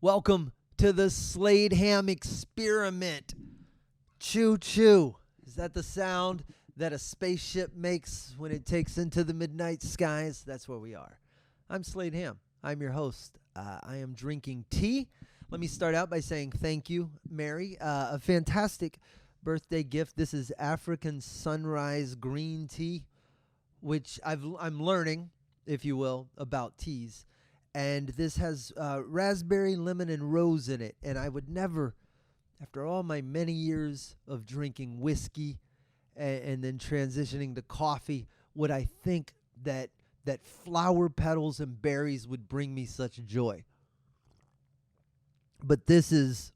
Welcome to the Slade ham experiment. Choo choo. Is that the sound that a spaceship makes when it takes into the midnight skies? That's where we are. I'm Slade Ham. I'm your host. I am drinking tea. Let me start out by saying thank you, Mary. A fantastic birthday gift. This is African Sunrise green tea, which I'm learning, if you will, about teas. And this has raspberry, lemon, and rose in it. And I would never, after all my many years of drinking whiskey and then transitioning to coffee, would I think that flower petals and berries would bring me such joy. But this is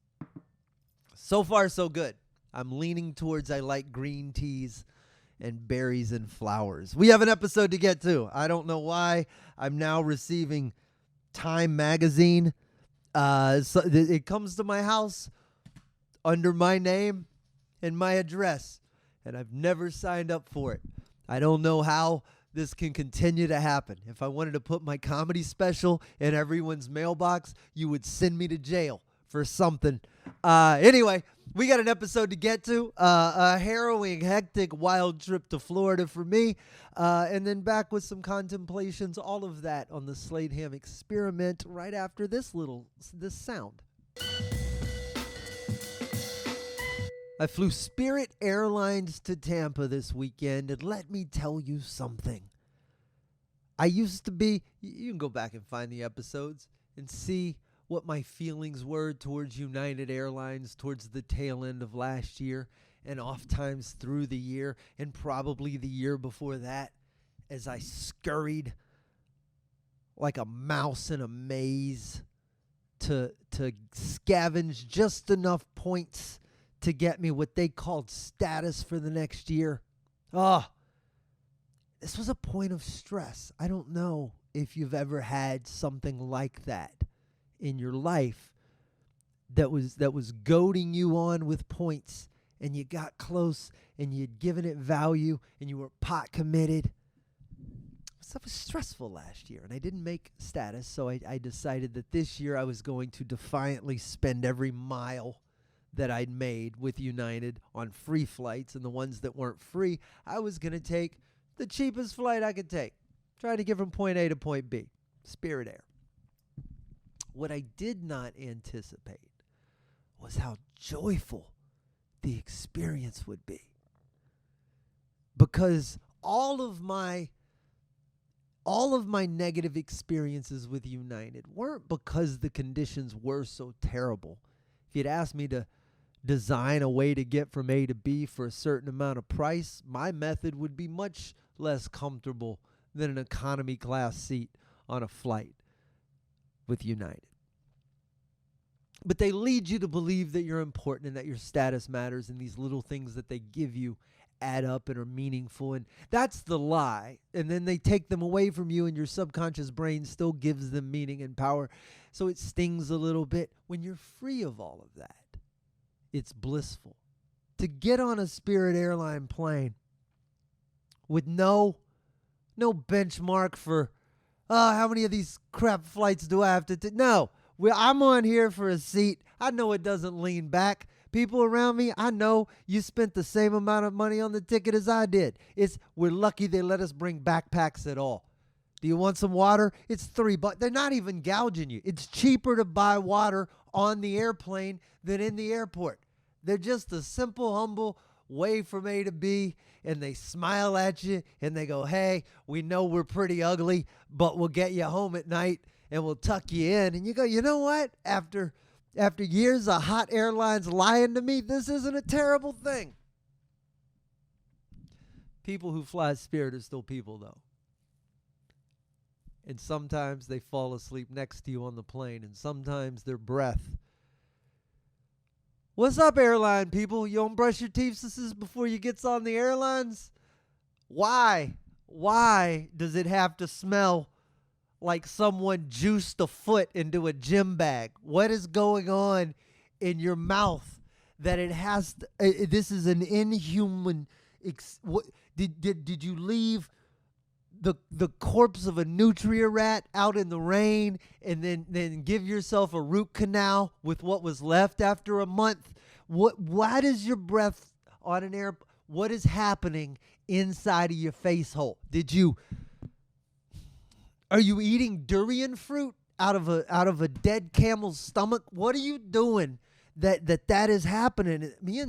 so far so good. I'm leaning towards I like green teas and berries and flowers. We have an episode to get to. I don't know why I'm now receiving Time magazine. It comes to my house under my name and my address, and I've never signed up for it. I don't know how this can continue to happen. If I wanted to put my comedy special in everyone's mailbox, you would send me to jail for something. Anyway, we got an episode to get to. A harrowing, hectic, wild trip to Florida for me. And then back with some contemplations, all of that on the Slade Ham experiment right after this sound. I flew Spirit Airlines to Tampa this weekend, and let me tell you something. I used to be, you can go back and find the episodes and see what my feelings were towards United Airlines towards the tail end of last year and oft times through the year and probably the year before that as I scurried like a mouse in a maze to scavenge just enough points to get me what they called status for the next year. This was a point of stress. I don't know if you've ever had something like that in your life that was goading you on with points, and you got close and you'd given it value and you were pot committed. Stuff was stressful last year, and I didn't make status, so I decided that this year I was going to defiantly spend every mile that I'd made with United on free flights, and the ones that weren't free, I was going to take the cheapest flight I could take. Try to get from point A to point B. Spirit Air. What I did not anticipate was how joyful the experience would be. Because all of my negative experiences with United weren't because the conditions were so terrible. If you'd asked me to design a way to get from A to B for a certain amount of price, my method would be much less comfortable than an economy class seat on a flight with United. But they lead you to believe that you're important and that your status matters, and these little things that they give you add up and are meaningful, and that's the lie. And then they take them away from you, and your subconscious brain still gives them meaning and power. So it stings a little bit. When you're free of all of that, it's blissful. To get on a Spirit Airline plane with no benchmark for, how many of these crap flights do I have to take? No, I'm on here for a seat. I know it doesn't lean back. People around me, I know you spent the same amount of money on the ticket as I did. We're lucky they let us bring backpacks at all. Do you want some water? It's $3. They're not even gouging you. It's cheaper to buy water on the airplane than in the airport. They're just a simple, humble way from A to B, and they smile at you, and they go, hey, we know we're pretty ugly, but we'll get you home at night, and we'll tuck you in. And you go, you know what? After years of hot airlines lying to me, this isn't a terrible thing. People who fly Spirit are still people, though. And sometimes they fall asleep next to you on the plane, and sometimes their breath. What's up, airline people? You don't brush your teeth before you get on the airlines? Why? Why does it have to smell like someone juiced a foot into a gym bag? What is going on in your mouth that it has to, this is an inhuman did you leave the corpse of a nutria rat out in the rain, and then give yourself a root canal with what was left after a month? Why does your breath on an air? What is happening inside of your face hole? Are you eating durian fruit out of a dead camel's stomach? What are you doing that is happening? Me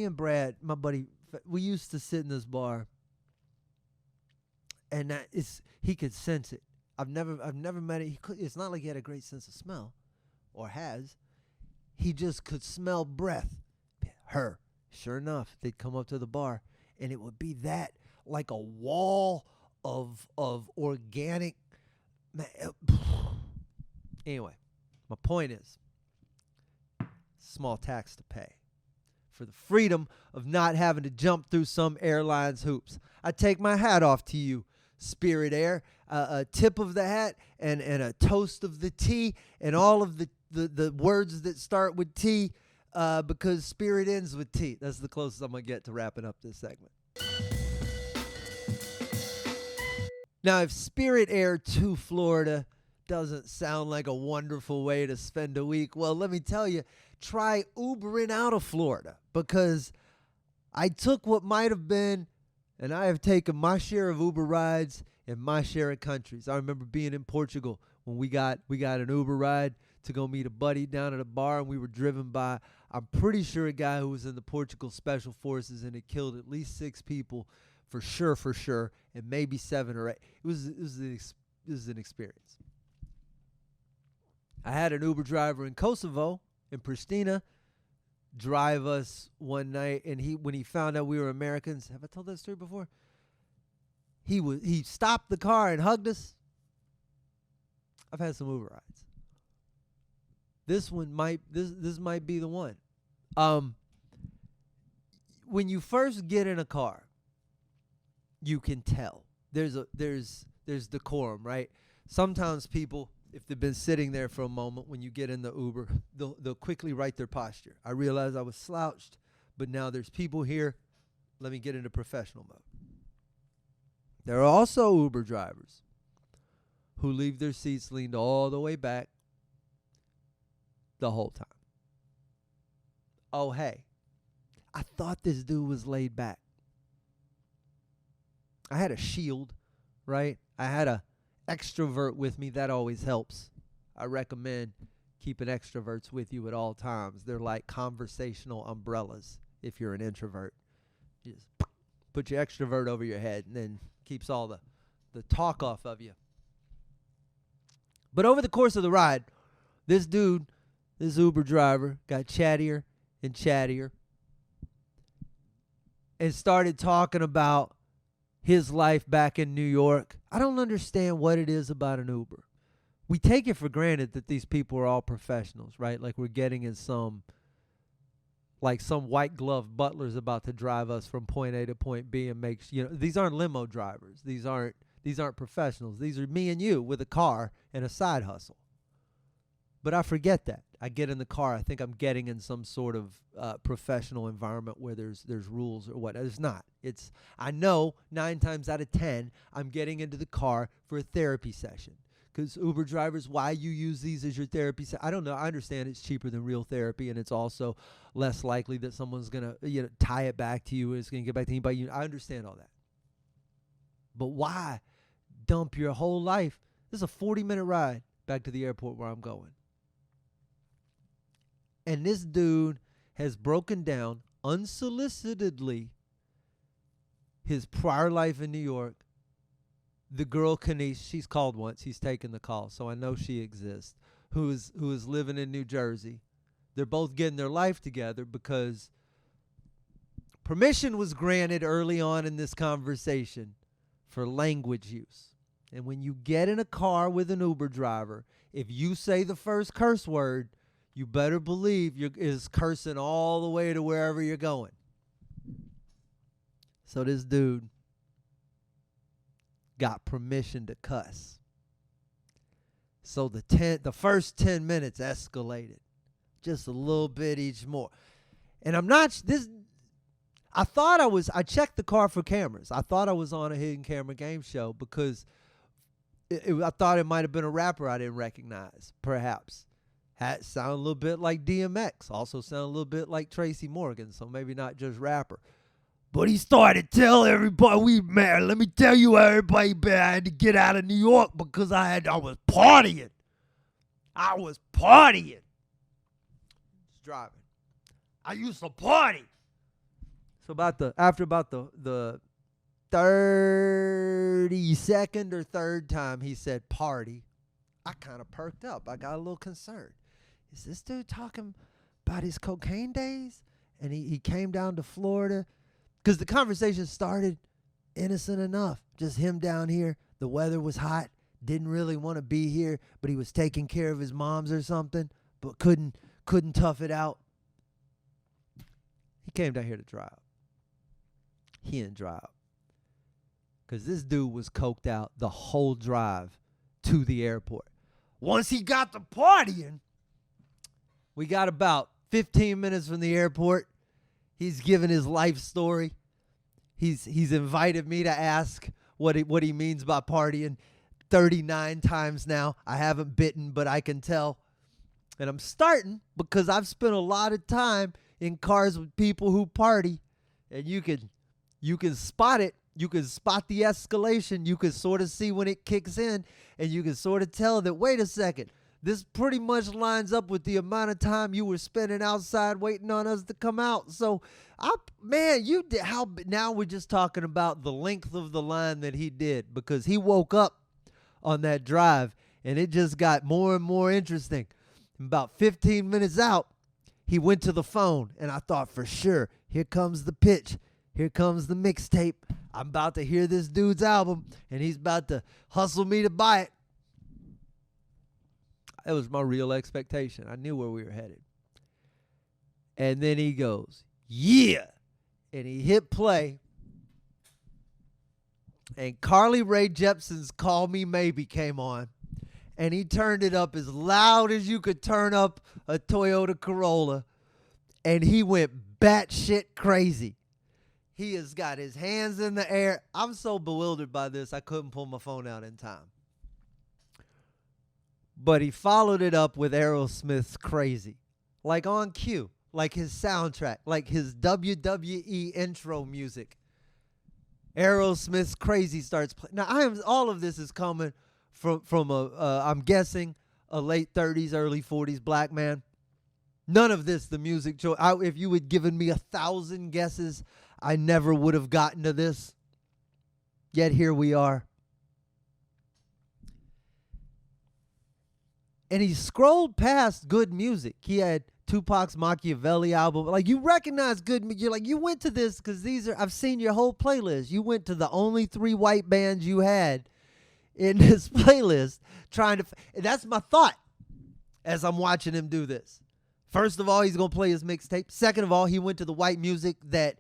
and Brad, my buddy, we used to sit in this bar, and he could sense it. I've never met it. It's not like he had a great sense of smell, or has. He just could smell breath. Her. Sure enough, they'd come up to the bar, and it would be that, like a wall of organic. Anyway, my point is, small tax to pay for the freedom of not having to jump through some airline's hoops. I take my hat off to you, Spirit Air. A tip of the hat and a toast of the tea, and all of the words that start with T, because Spirit ends with T. That's the closest I'm going to get to wrapping up this segment. Now, if Spirit Air to Florida doesn't sound like a wonderful way to spend a week, well, let me tell you, try Ubering out of Florida, because I took what might have been, and I have taken my share of Uber rides in my share of countries. I remember being in Portugal when we got an Uber ride to go meet a buddy down at a bar, and we were driven by, I'm pretty sure, a guy who was in the Portugal Special Forces, and it killed at least 6 people for sure, and maybe 7 or 8. It was an experience. I had an Uber driver in Kosovo, in Pristina, drive us one night, and when he found out we were Americans, have I told that story before? He stopped the car and hugged us. I've had some Uber rides. This might be the one. When you first get in a car, you can tell there's decorum, right? Sometimes people, if they've been sitting there for a moment, when you get in the Uber, they'll quickly right their posture. I realized I was slouched, but now there's people here. Let me get into professional mode. There are also Uber drivers who leave their seats leaned all the way back the whole time. Oh, hey, I thought this dude was laid back. I had a shield, right? I had a extrovert with me. That always helps. I recommend keeping extroverts with you at all times. They're like conversational umbrellas if you're an introvert. You just put your extrovert over your head, and then keeps all the talk off of you. But over the course of the ride, this Uber driver, got chattier and chattier and started talking about his life back in New York. I don't understand what it is about an Uber. We take it for granted that these people are all professionals, right? Like we're getting in some white glove butler's about to drive us from point A to point B and these aren't limo drivers. These aren't professionals. These are me and you with a car and a side hustle. But I forget that. I get in the car, I think I'm getting in some sort of professional environment where there's rules or what. It's not. I know 9 times out of 10 I'm getting into the car for a therapy session. Because Uber drivers, why you use these as your therapy? I don't know. I understand it's cheaper than real therapy, and it's also less likely that someone's going to tie it back to you and it's going to get back to anybody. I understand all that. But why dump your whole life? This is a 40-minute ride back to the airport where I'm going. And this dude has broken down unsolicitedly his prior life in New York. The girl, Kanice, she's called once. He's taken the call, so I know she exists, who is living in New Jersey. They're both getting their life together because permission was granted early on in this conversation for language use. And when you get in a car with an Uber driver, if you say the first curse word, you better believe is cursing all the way to wherever you're going. So this dude got permission to cuss. So the first 10 minutes escalated just a little bit each more. And I checked the car for cameras. I thought I was on a hidden camera game show because I thought it might have been a rapper I didn't recognize, perhaps. Had sound a little bit like DMX, also sound a little bit like Tracy Morgan, so maybe not just rapper. But he started to tell everybody, let me tell you everybody, man, I had to get out of New York because I was partying. I was partying. Just driving. I used to party. So after about the 32nd or third time he said party, I kind of perked up. I got a little concerned. Is this dude talking about his cocaine days? And he came down to Florida? Because the conversation started innocent enough. Just him down here. The weather was hot. Didn't really want to be here, but he was taking care of his moms or something, but couldn't tough it out. He came down here to drive. He didn't drive. Because this dude was coked out the whole drive to the airport. Once he got to partying, we got about 15 minutes from the airport. He's giving his life story. He's invited me to ask what he means by partying 39 times now. I haven't bitten, but I can tell. And I'm starting because I've spent a lot of time in cars with people who party, and you can spot it. You can spot the escalation. You can sort of see when it kicks in, and you can sort of tell that, wait a second, this pretty much lines up with the amount of time you were spending outside waiting on us to come out. So, now we're just talking about the length of the line that he did, because he woke up on that drive, and it just got more and more interesting. About 15 minutes out, he went to the phone, and I thought for sure, here comes the pitch. Here comes the mixtape. I'm about to hear this dude's album, and he's about to hustle me to buy it. That was my real expectation. I knew where we were headed. And then he goes, yeah. And he hit play. And Carly Rae Jepsen's Call Me Maybe came on. And he turned it up as loud as you could turn up a Toyota Corolla. And he went batshit crazy. He has got his hands in the air. I'm so bewildered by this, I couldn't pull my phone out in time. But he followed it up with Aerosmith's Crazy. Like on cue. Like his soundtrack. Like his WWE intro music. Aerosmith's Crazy starts playing. Now, all of this is coming from I'm guessing, a late 30s, early 40s black man. None of this, the music choice. If you had given me 1,000 guesses, I never would have gotten to this. Yet here we are. And he scrolled past good music. He had Tupac's Machiavelli album. Like, you recognize good music. You're like, you went to this because I've seen your whole playlist. You went to the only 3 white bands you had in this playlist that's my thought as I'm watching him do this. First of all, he's going to play his mixtape. Second of all, he went to the white music that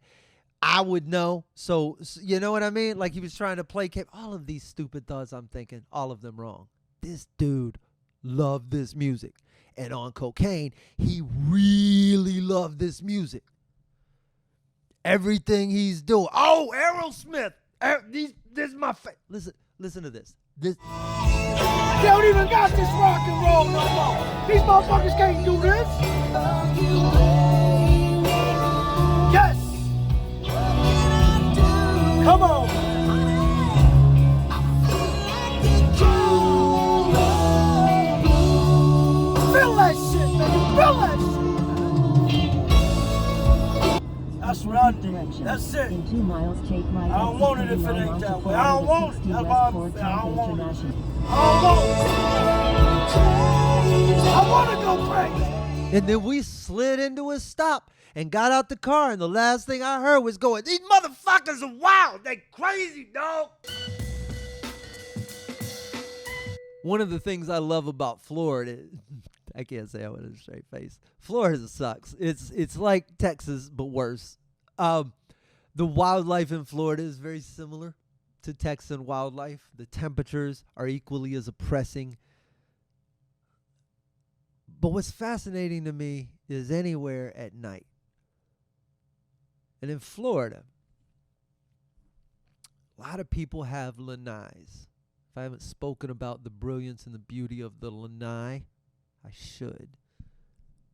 I would know. So, you know what I mean? Like, he was trying to placate all of these stupid thoughts. I'm thinking all of them wrong. This dude loved this music. And on cocaine, he really loved this music. Everything he's doing. Oh, Aerosmith. This is my favorite. Listen to this. They don't even got this rock and roll no more. These motherfuckers can't do this. Yes. Come on. Feel that shit, man. Feel that shit. That's what I do. That's it. In 2 miles, take right. I don't want it if it ain't that way. I don't want it. That's why I don't want it. I don't want it. I want to go crazy. And then we slid into a stop and got out the car, and the last thing I heard was going, these motherfuckers are wild. They crazy, dog. One of the things I love about Florida, I can't say it with a straight face. Florida sucks. It's like Texas, but worse. The wildlife in Florida is very similar to Texan wildlife. The temperatures are equally as oppressing. But what's fascinating to me is anywhere at night. And in Florida, a lot of people have lanais. If I haven't spoken about the brilliance and the beauty of the lanai, I should.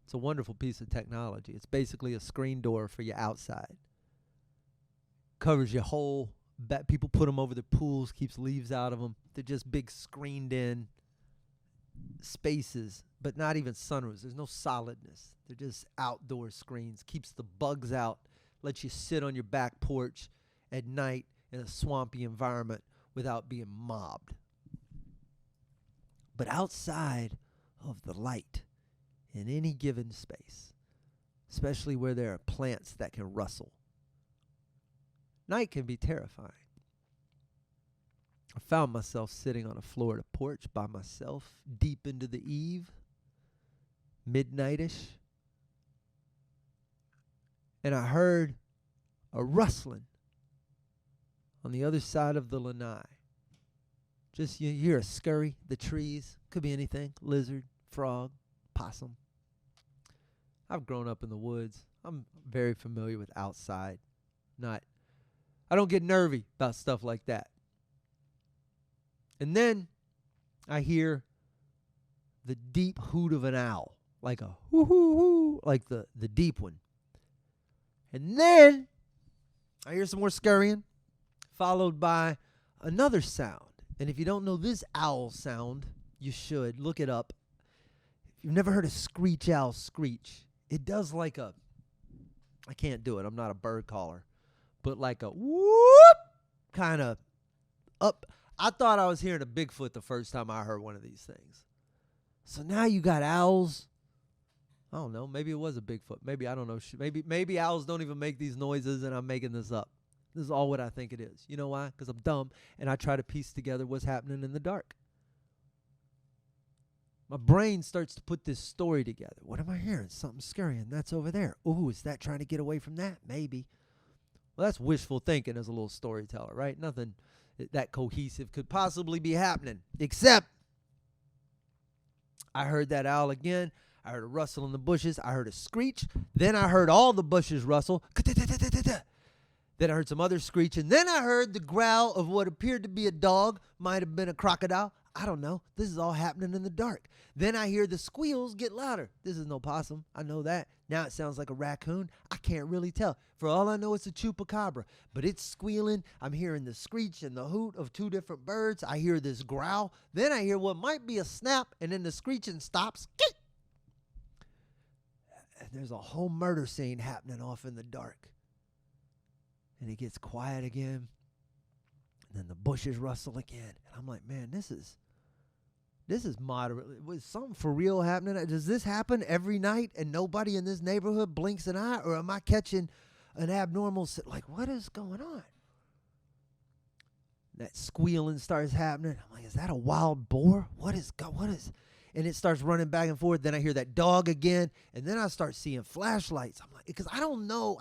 It's a wonderful piece of technology. It's basically a screen door for your outside. Covers your whole back. People put them over their pools, keeps leaves out of them. They're just big screened in spaces, but not even sunroofs. There's no solidness. They're just outdoor screens. Keeps the bugs out. Lets you sit on your back porch at night in a swampy environment without being mobbed. But outside of the light in any given space, especially where there are plants that can rustle, night can be terrifying. I found myself sitting on a Florida porch by myself, deep into the eve, midnightish, and I heard a rustling on the other side of the lanai. Just you hear a scurry, the trees, could be anything, lizard, frog, possum. I've grown up in the woods. I'm very familiar with outside. I don't get nervy about stuff like that. And then I hear the deep hoot of an owl, like a hoo hoo hoo, like the deep one. And then I hear some more scurrying, followed by another sound. And if you don't know this owl sound, you should look it up. If you've never heard a screech owl screech, it does like a, I can't do it, I'm not a bird caller, but like a whoop kind of up. I thought I was hearing a Bigfoot the first time I heard one of these things. So now you got owls. I don't know. Maybe it was a Bigfoot. Maybe, I don't know. Maybe owls don't even make these noises and I'm making this up. This is all what I think it is. You know why? Because I'm dumb and I try to piece together what's happening in the dark. My brain starts to put this story together. What am I hearing? Something scary, and that's over there. Ooh, is that trying to get away from that? Maybe. Well, that's wishful thinking as a little storyteller, right? Nothing that cohesive could possibly be happening, except I heard that owl again. I heard a rustle in the bushes. I heard a screech. Then I heard all the bushes rustle. Then I heard some other screech. And then I heard the growl of what appeared to be a dog. Might have been a crocodile. I don't know. This is all happening in the dark. Then I hear the squeals get louder. This is no possum. I know that. Now it sounds like a raccoon. I can't really tell. For all I know, it's a chupacabra. But it's squealing. I'm hearing the screech and the hoot of two different birds. I hear this growl. Then I hear what might be a snap. And then the screeching stops. And there's a whole murder scene happening off in the dark. And it gets quiet again. And then the bushes rustle again. And I'm like, man, this is moderate. Was something for real happening? Does this happen every night and nobody in this neighborhood blinks an eye? Or am I catching an abnormal, like, what is going on? That squealing starts happening. I'm like, is that a wild boar? What is? And it starts running back and forth. Then I hear that dog again. And then I start seeing flashlights. I'm like, because I don't know.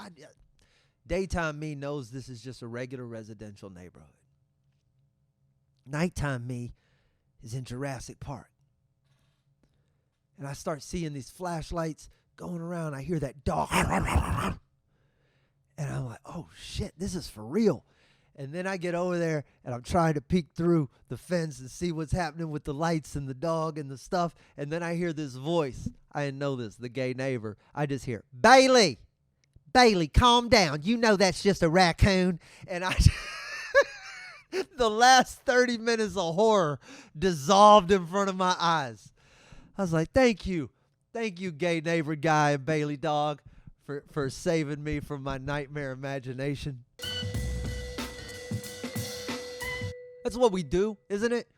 Daytime me knows this is just a regular residential neighborhood. Nighttime me is in Jurassic Park. And I start seeing these flashlights going around. I hear that dog. And I'm like, oh, shit, this is for real. And then I get over there, and I'm trying to peek through the fence and see what's happening with the lights and the dog and the stuff. And then I hear this voice. I didn't know this, the gay neighbor. I just hear, Bailey, calm down. You know that's just a raccoon. And the last 30 minutes of horror dissolved in front of my eyes. I was like, thank you, gay neighbor guy and Bailey dog, for saving me from my nightmare imagination. That's what we do, isn't it?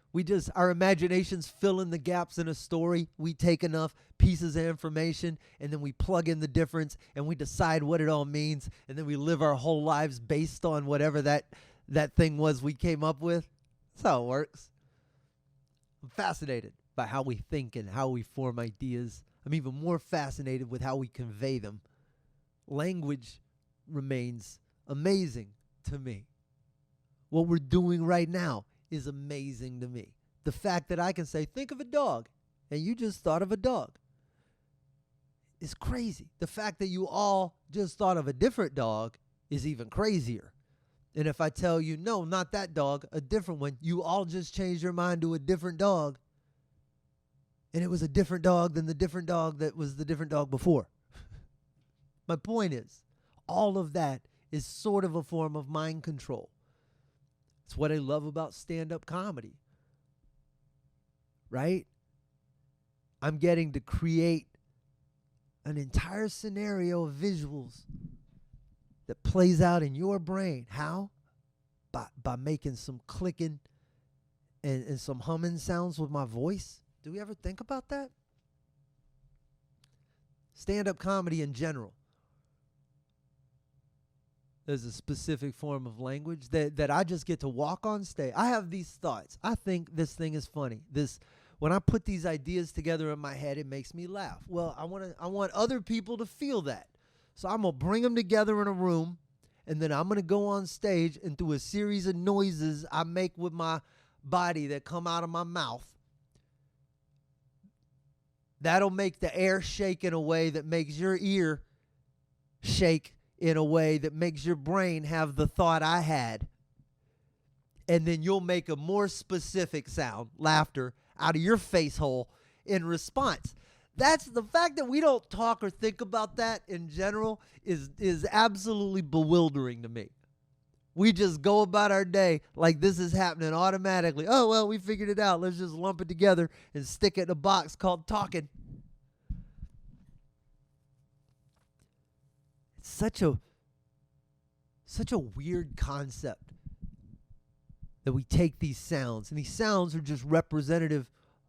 Our imaginations fill in the gaps in a story. We take enough pieces of information and then we plug in the difference and we decide what it all means. And then we live our whole lives based on whatever that thing was we came up with. That's how it works. I'm fascinated by how we think and how we form ideas. I'm even more fascinated with how we convey them. Language remains amazing to me. What we're doing right now is amazing to me. The fact that I can say, think of a dog, and you just thought of a dog is crazy. The fact that you all just thought of a different dog is even crazier. And if I tell you, no, not that dog, a different one, you all just changed your mind to a different dog. And it was a different dog than the different dog that was the different dog before. My point is, all of that is sort of a form of mind control. It's what I love about stand-up comedy. Right? I'm getting to create an entire scenario of visuals that plays out in your brain. How? By making some clicking and some humming sounds with my voice. Do we ever think about that? Stand-up comedy in general. There's a specific form of language that I just get to walk on stage. I have these thoughts. I think this thing is funny. When I put these ideas together in my head, it makes me laugh. Well, I want other people to feel that. So I'm going to bring them together in a room, and then I'm going to go on stage and through a series of noises I make with my body that come out of my mouth, that'll make the air shake in a way that makes your ear shake in a way that makes your brain have the thought I had. And then you'll make a more specific sound, laughter, out of your face hole in response. That's the fact that we don't talk or think about that in general is absolutely bewildering to me. We just go about our day like this is happening automatically. Oh, well, we figured it out. Let's just lump it together and stick it in a box called talking. It's such a weird concept that we take these sounds, and these sounds are just representative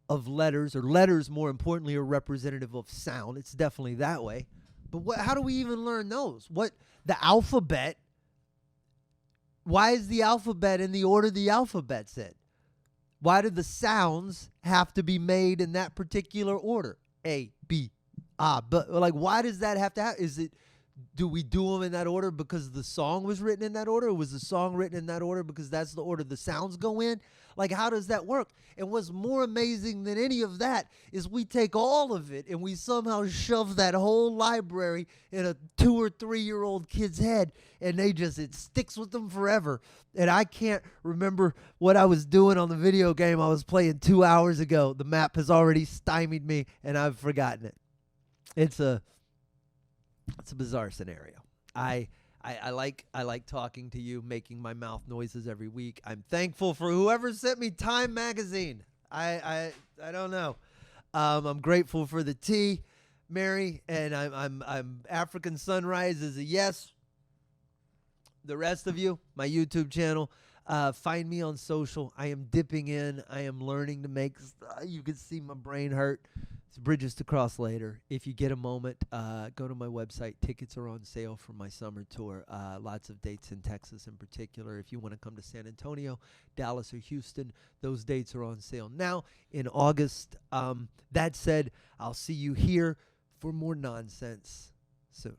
of letters, or letters, more importantly, are representative of sound. It's definitely that way. But how do we even learn those? The alphabet, why is the alphabet in the order the alphabet's in? Why do the sounds have to be made in that particular order? A, B, but like, why does that have to happen? Do we do them in that order because the song was written in that order? Or was the song written in that order because that's the order the sounds go in? Like, how does that work? And what's more amazing than any of that is we take all of it and we somehow shove that whole library in a 2 or 3 year old kid's head, and it sticks with them forever. And I can't remember what I was doing on the video game I was playing 2 hours ago. The map has already stymied me and I've forgotten it. It's a bizarre scenario. I like talking to you, making my mouth noises every week. I'm thankful for whoever sent me Time magazine. I don't know. I'm grateful for the tea, Mary, and I'm African Sunrise is a yes. The rest of you, my YouTube channel, find me on social. I am dipping in. I am learning to make. You can see my brain hurt. It's Bridges to Cross later. If you get a moment, go to my website. Tickets are on sale for my summer tour. Lots of dates in Texas in particular. If you want to come to San Antonio, Dallas, or Houston, those dates are on sale now in August. That said, I'll see you here for more nonsense soon.